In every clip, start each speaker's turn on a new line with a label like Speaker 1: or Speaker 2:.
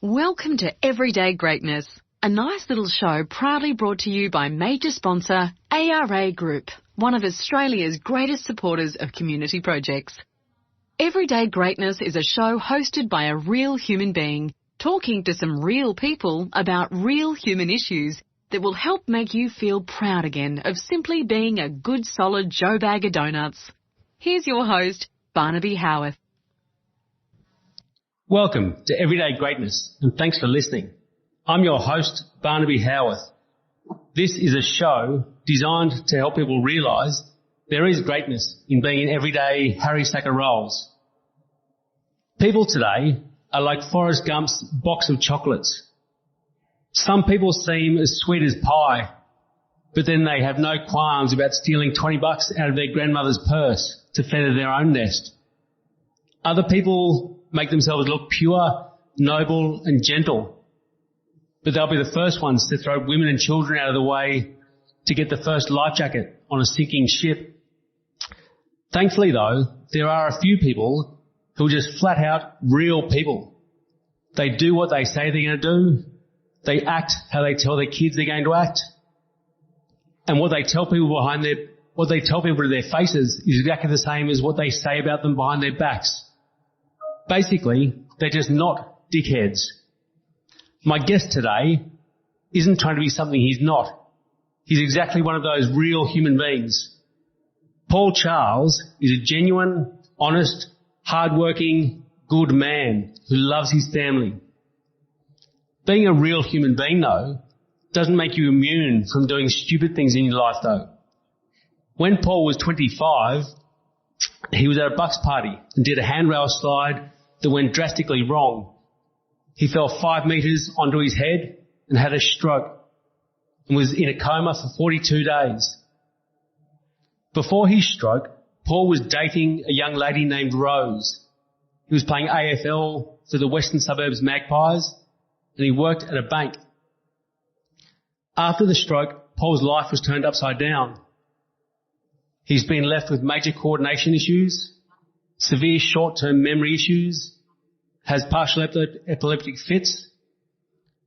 Speaker 1: Welcome to Everyday Greatness, a nice little show proudly brought to you by major sponsor ARA Group, one of Australia's greatest supporters of community projects. Everyday Greatness is a show hosted by a real human being, talking to some real people about real human issues that will help make you feel proud again of simply being a good solid Joe bag of donuts. Here's your host, Barnaby Howarth.
Speaker 2: Welcome to Everyday Greatness, and thanks for listening. I'm your host, Barnaby Howarth. This is a show designed to help people realise there is greatness in being an everyday Harry Sacker roles. People today are like Forrest Gump's box of chocolates. Some people seem as sweet as pie, but then they have no qualms about stealing $20 out of their grandmother's purse to feather their own nest. Other people make themselves look pure, noble and gentle, but they'll be the first ones to throw women and children out of the way to get the first life jacket on a sinking ship. Thankfully though, there are a few people who are just flat out real people. They do what they say they're going to do. They act how they tell their kids they're going to act. And what they tell people to their faces is exactly the same as what they say about them behind their backs. Basically, they're just not dickheads. My guest today isn't trying to be something he's not. He's exactly one of those real human beings. Paul Charles is a genuine, honest, hard-working, good man who loves his family. Being a real human being, though, doesn't make you immune from doing stupid things in your life, though. When Paul was 25, he was at a Bucks party and did a handrail slide that went drastically wrong. He fell 5 metres onto his head and had a stroke and was in a coma for 42 days. Before his stroke, Paul was dating a young lady named Rose. He was playing AFL for the Western Suburbs Magpies and he worked at a bank. After the stroke, Paul's life was turned upside down. He's been left with major coordination issues, severe short-term memory issues, has partial epileptic fits.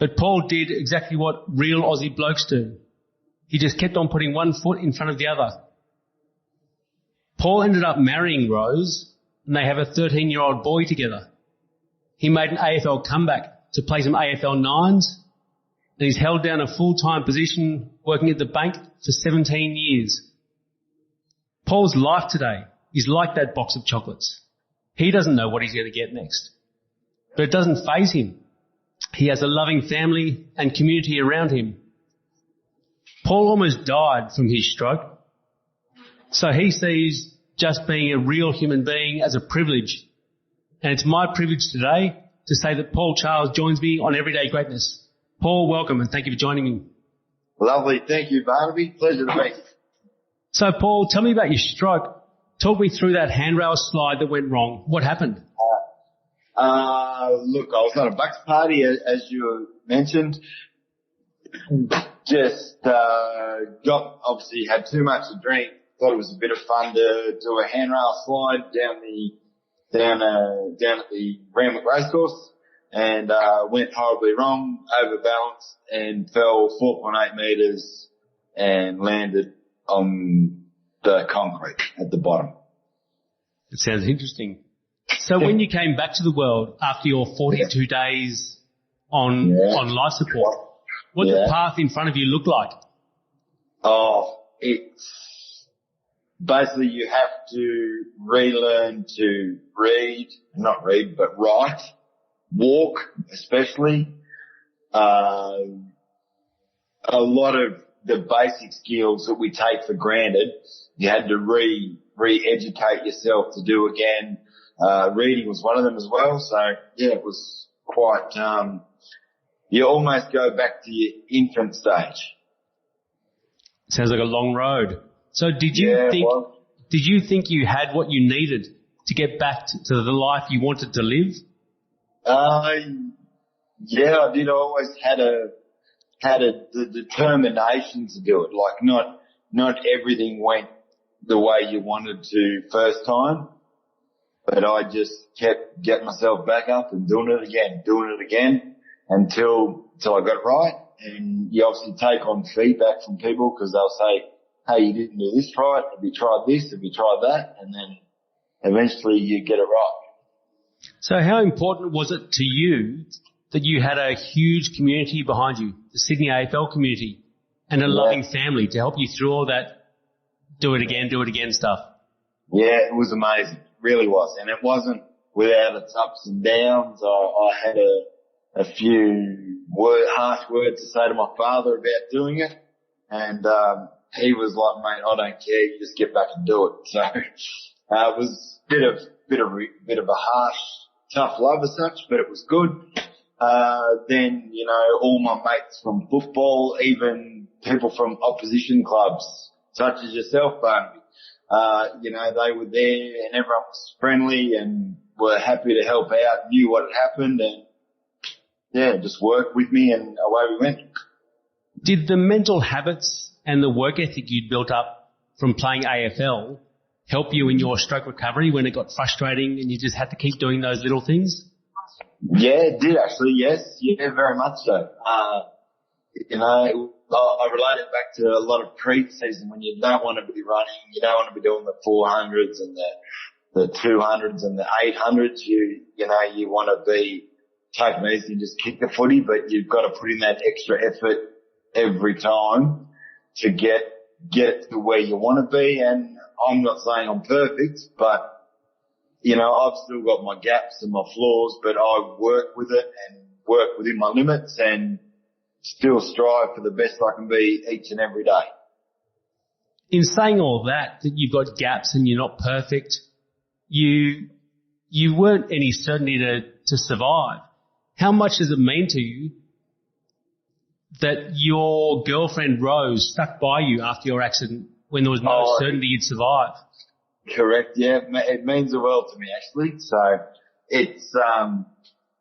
Speaker 2: But Paul did exactly what real Aussie blokes do. He just kept on putting one foot in front of the other. Paul ended up marrying Rose and they have a 13-year-old boy together. He made an AFL comeback to play some AFL nines and he's held down a full-time position working at the bank for 17 years. Paul's life today is like that box of chocolates. He doesn't know what he's going to get next. But it doesn't faze him. He has a loving family and community around him. Paul almost died from his stroke. So he sees just being a real human being as a privilege. And it's my privilege today to say that Paul Charles joins me on Everyday Greatness. Paul, welcome and thank you for joining me.
Speaker 3: Lovely. Thank you, Barnaby. Pleasure to meet you.
Speaker 2: So, Paul, tell me about your stroke. Talk me through that handrail slide that went wrong. What happened?
Speaker 3: Look, I was at a Bucks party, as you mentioned. Just obviously had too much to drink. Thought it was a bit of fun to do a handrail slide down at the Randwick Racecourse, and went horribly wrong, overbalanced, and fell 4.8 metres and landed on the concrete at the bottom.
Speaker 2: It sounds interesting. So when you came back to the world after your 42 days on life support, what did the path in front of you look like?
Speaker 3: Oh, it's basically you have to relearn to write, walk especially. A lot of the basic skills that we take for granted, you had to re-educate yourself to do again. Reading was one of them as well. So yeah, it was quite, you almost go back to your infant stage.
Speaker 2: Sounds like a long road. So did you think you had what you needed to get back to the life you wanted to live?
Speaker 3: Yeah, I did. I always had the determination to do it. Like not everything went the way you wanted to first time, but I just kept getting myself back up and doing it again. until I got it right. And you obviously take on feedback from people because they'll say, hey, you didn't do this right. Have you tried this? Have you tried that? And then eventually you get it right.
Speaker 2: So how important was it to you that you had a huge community behind you, the Sydney AFL community, and a loving family to help you through all that do it again stuff?
Speaker 3: Yeah, it was amazing. It really was. And it wasn't without its ups and downs. I had a few harsh words to say to my father about doing it. And he was like, mate, I don't care. You just get back and do it. So it was a bit of a harsh, tough love as such, but it was good. Then, all my mates from football, even people from opposition clubs, such as yourself, Barnaby, they were there and everyone was friendly and were happy to help out, knew what had happened and, just worked with me and away we went.
Speaker 2: Did the mental habits and the work ethic you'd built up from playing AFL help you in your stroke recovery when it got frustrating and you just had to keep doing those little things?
Speaker 3: Yeah, it did actually, yes. Yeah, very much so. I relate it back to a lot of pre-season when you don't want to be running, you don't want to be doing the 400s and the 200s and the 800s. You want to be taking it easy and just kick the footy, but you've got to put in that extra effort every time to get it to where you want to be. And I'm not saying I'm perfect, but I've still got my gaps and my flaws, but I work with it and work within my limits and still strive for the best I can be each and every day.
Speaker 2: In saying all that you've got gaps and you're not perfect, you weren't any certainty to survive. How much does it mean to you that your girlfriend Rose stuck by you after your accident when there was no certainty you'd survive?
Speaker 3: Correct, yeah. It means the world to me, actually. So it's,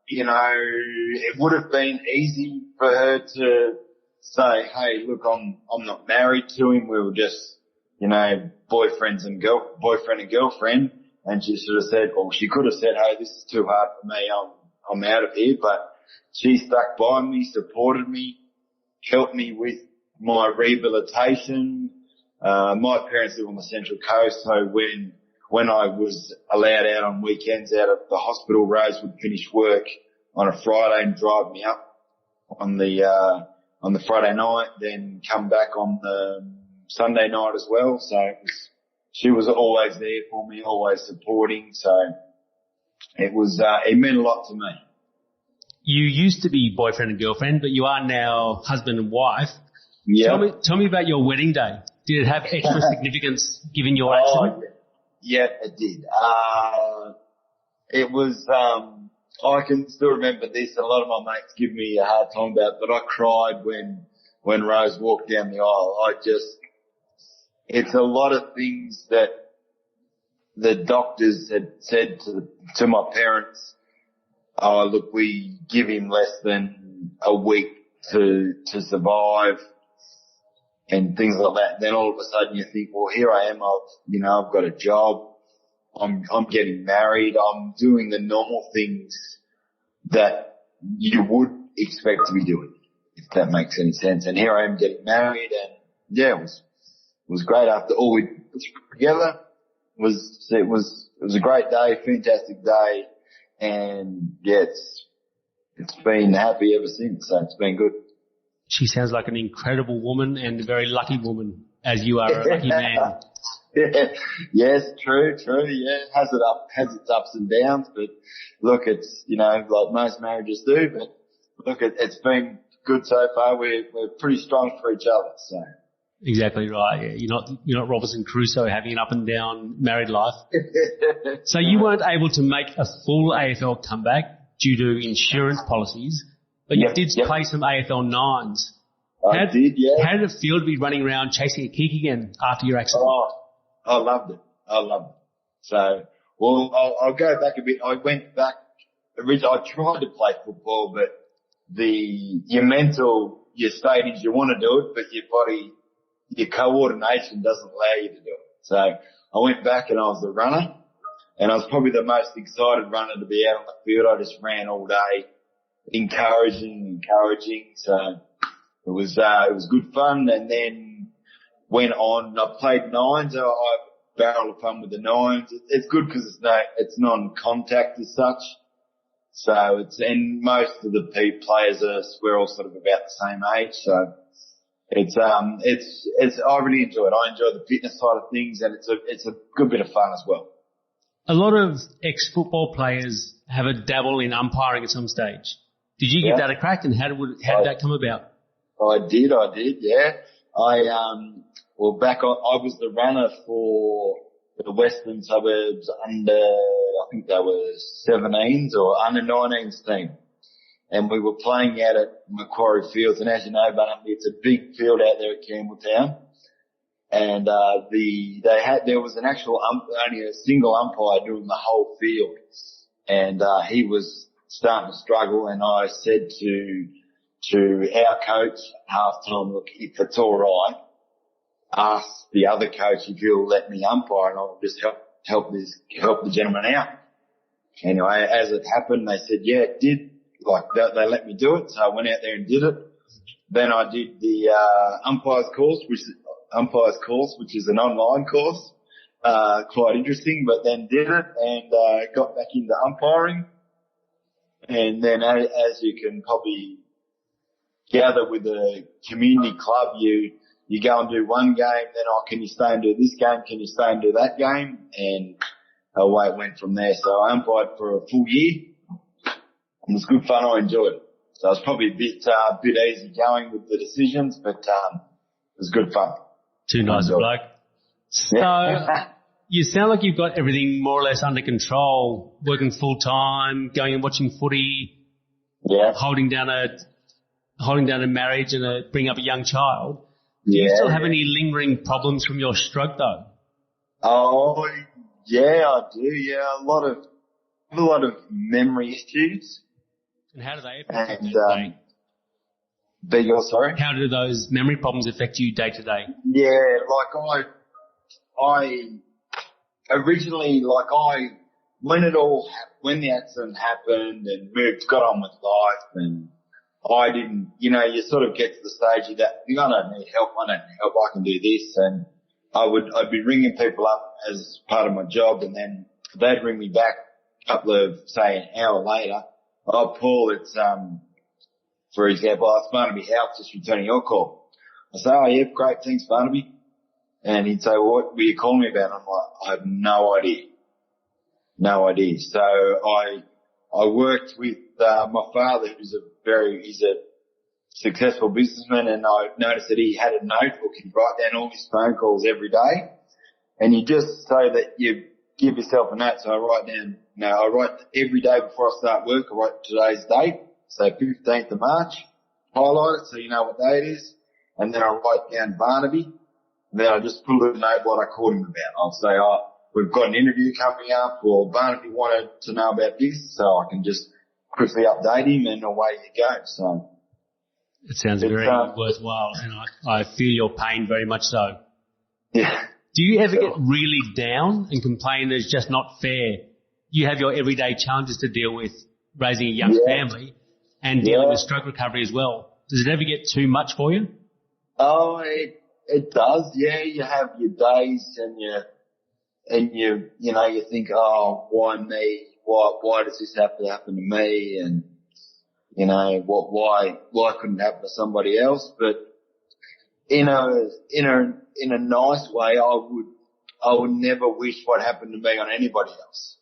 Speaker 3: it would have been easy for her to say, hey, look, I'm not married to him. We were just, boyfriend and girlfriend. And she sort of said, or she could have said, hey, this is too hard for me. I'm out of here. But she stuck by me, supported me, helped me with my rehabilitation. My parents live on the Central Coast, so when I was allowed out on weekends out of the hospital, Rose would finish work on a Friday and drive me up on the Friday night, then come back on the Sunday night as well. So she was always there for me, always supporting. So it meant a lot to me.
Speaker 2: You used to be boyfriend and girlfriend, but you are now husband and wife.
Speaker 3: Yeah.
Speaker 2: Tell me about your wedding day. Did it have extra significance given your accident?
Speaker 3: Yeah, it did. It was, I can still remember this. A lot of my mates give me a hard time about it, but I cried when Rose walked down the aisle. It's a lot of things that the doctors had said to my parents. Oh, look, we give him less than a week to survive. And things like that. Then all of a sudden you think, well, here I am. I've got a job. I'm getting married. I'm doing the normal things that you would expect to be doing, if that makes any sense. And here I am getting married, and yeah, it was great. After all we put together, it was a great day, fantastic day, and yeah, it's been happy ever since. So it's been good.
Speaker 2: She sounds like an incredible woman and a very lucky woman, as you are a lucky man.
Speaker 3: Yes, true, yeah. Has its ups and downs, but look, it's, like most marriages do, but look, it's been good so far. We're pretty strong for each other, so.
Speaker 2: Exactly right, yeah. You're not Robinson Crusoe having an up and down married life. So you weren't able to make a full AFL comeback due to insurance policies, but you did play some AFL nines.
Speaker 3: I did, yeah.
Speaker 2: How did it feel to be running around chasing a kick again after your accident?
Speaker 3: Oh, I loved it. So, well, I'll go back a bit. I went back. Originally, I tried to play football, but your stages, you want to do it, but your body, your coordination doesn't allow you to do it. So I went back and I was a runner, and I was probably the most excited runner to be out on the field. I just ran all day. encouraging. So it was good fun. And then went on. I played nines. So I barrel of fun with the nines. It's good because it's non-contact as such. So and most of the players we're all sort of about the same age. So I really enjoy it. I enjoy the fitness side of things, and it's a good bit of fun as well.
Speaker 2: A lot of ex-football players have a dabble in umpiring at some stage. Did you give that a crack, and how did that come about?
Speaker 3: I did, yeah. I was the runner for the Western Suburbs under, I think they were 17s or under 19s team. And we were playing out at Macquarie Fields. And as you know, Barnaby, it's a big field out there at Campbelltown. And, there was an actual, only a single umpire doing the whole field. And, he was starting to struggle. And I said to our coach at halftime, look, if it's all right, ask the other coach if he'll let me umpire, and I'll just help the gentleman out. Anyway, as it happened, they said, yeah, it did. Like that, they let me do it. So I went out there and did it. Then I did the umpires course, which is an online course. Quite interesting, but then did it and got back into umpiring. And then as you can probably gather with the community club, you go and do one game, then, can you stay and do this game? Can you stay and do that game? And away it went from there. So I umpired for a full year. It was good fun. I enjoyed it. So it was probably a bit easy going with the decisions, but it was good fun.
Speaker 2: Too nice a bloke. So you sound like you've got everything more or less under control, working full time, going and watching footy, holding down a marriage and bringing up a young child. Do you still have any lingering problems from your stroke though?
Speaker 3: Oh, yeah, I do. Yeah, a lot of memory issues.
Speaker 2: And how do they affect you day to day?
Speaker 3: Beg your sorry?
Speaker 2: How do those memory problems affect you day to day?
Speaker 3: Yeah, like I originally, when the accident happened and got on with life, and I didn't, you sort of get to the stage that I don't need help, I can do this. And I'd be ringing people up as part of my job, and then they'd ring me back an hour later. Oh, Paul, it's, for example, it's Barnaby House, just returning your call. I say, oh yeah, great, thanks Barnaby. And he'd say, well, what were you calling me about? I'm like, I have no idea. So I worked with, my father, he's a successful businessman, and I noticed that he had a notebook. He'd write down all his phone calls every day. And you just say that you give yourself a note. So I write every day before I start work, I write today's date, so 15th of March, highlight it so you know what day it is, and then I write down Barnaby, and then I just put a note what I called him about. I'll say, we've got an interview coming up, or Barnaby wanted to know about this, so I can just quickly update him, and away you go. So
Speaker 2: it sounds very worthwhile, and I feel your pain very much so.
Speaker 3: Yeah.
Speaker 2: Do you ever get really down and complain that it's just not fair? You have your everyday challenges to deal with, raising a young family and dealing with stroke recovery as well. Does it ever get too much for you?
Speaker 3: Oh, it does. Yeah, you have your days and you think, oh, why me? Why does this have to happen to me? And, why couldn't it happen to somebody else? But in a nice way, I would never wish what happened to me on anybody else.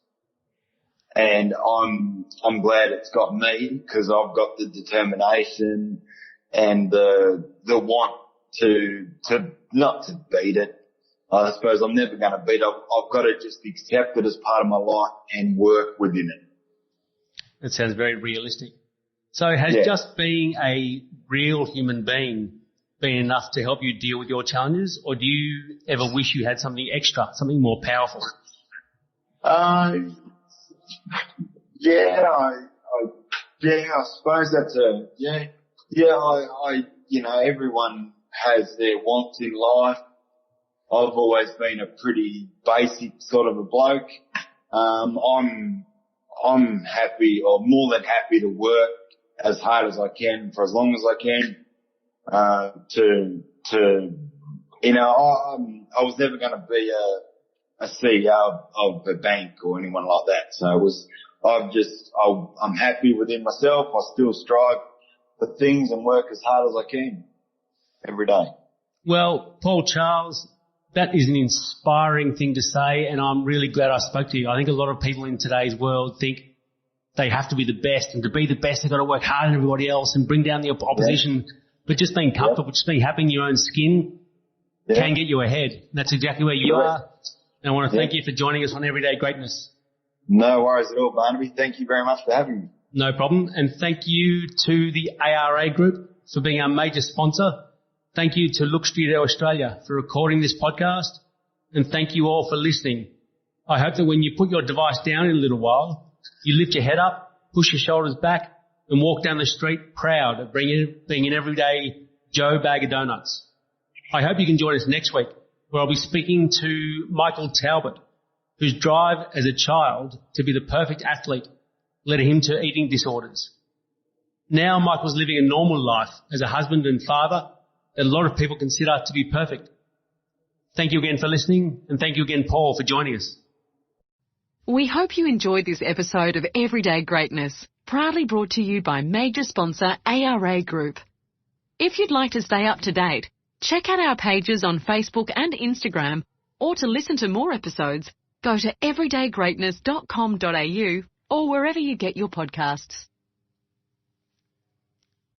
Speaker 3: And I'm glad it's got me, because I've got the determination and the want to not to beat it. I suppose I'm never going to beat it. I've got to just accept it as part of my life and work within it.
Speaker 2: That sounds very realistic. So has just being a real human being been enough to help you deal with your challenges, or do you ever wish you had something extra, something more powerful?
Speaker 3: I suppose that's everyone has their wants in life. I've always been a pretty basic sort of a bloke. I'm happy, or more than happy, to work as hard as I can for as long as I can, I was never going to be a CEO of a bank or anyone like that. So I'm happy within myself. I still strive for things and work as hard as I can every day.
Speaker 2: Well, Paul Charles, that is an inspiring thing to say, and I'm really glad I spoke to you. I think a lot of people in today's world think they have to be the best, and to be the best they've got to work harder than everybody else and bring down the opposition. Yeah. But just being comfortable, just being happy in your own skin can get you ahead. That's exactly where you are. And I want to thank you for joining us on Everyday Greatness.
Speaker 3: No worries at all, Barnaby. Thank you very much for having me.
Speaker 2: No problem. And thank you to the ARA Group for being our major sponsor. Thank you to Look Studio Australia for recording this podcast. And thank you all for listening. I hope that when you put your device down in a little while, you lift your head up, push your shoulders back, and walk down the street proud of being an everyday Joe Bag of Donuts. I hope you can join us next week, where I'll be speaking to Michael Talbot, whose drive as a child to be the perfect athlete led him to eating disorders. Now Michael's living a normal life as a husband and father that a lot of people consider to be perfect. Thank you again for listening, and thank you again, Paul, for joining us.
Speaker 1: We hope you enjoyed this episode of Everyday Greatness, proudly brought to you by major sponsor ARA Group. If you'd like to stay up to date, check out our pages on Facebook and Instagram, or to listen to more episodes, go to everydaygreatness.com.au or wherever you get your podcasts.